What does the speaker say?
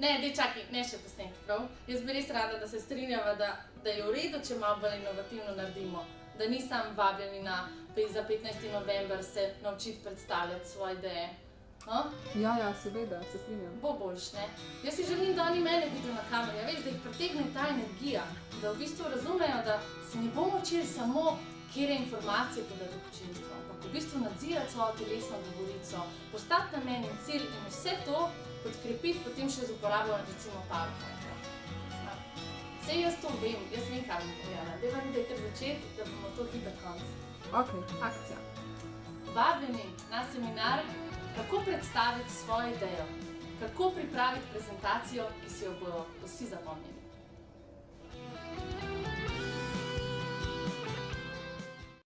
Ne, dej čakaj, ne še posnetek, prav? Jaz bi res rada, da se strinjava, da je v redu, če malo bolj inovativno naredimo. Da nisem vabljeni za 15. november se naučiti predstavljati svoje ideje. Ja, seveda, se strinjam. Bo boljš, ne? Jaz si želim, da oni mene vidijo na kameri, veš, da jih pritegne ta energija, da v bistvu razumejo, da se ne bomo učili samo, kere informacije podati občinstvu, ampak v bistvu nadzirati svojo telesno govorico, postati namen in cilj in vse to podkrepiti potem še z uporabo, recimo, PowerPointa. Sej jaz to vem, jaz vem, kaj bom povedala. Dejva nekaj kar začeti, da bomo to hitro konc. Ok, akcija. Vabljeni na seminar, kako predstaviti svojo idejo, kako pripraviti prezentacijo, ki si jo bodo vsi zapomnili.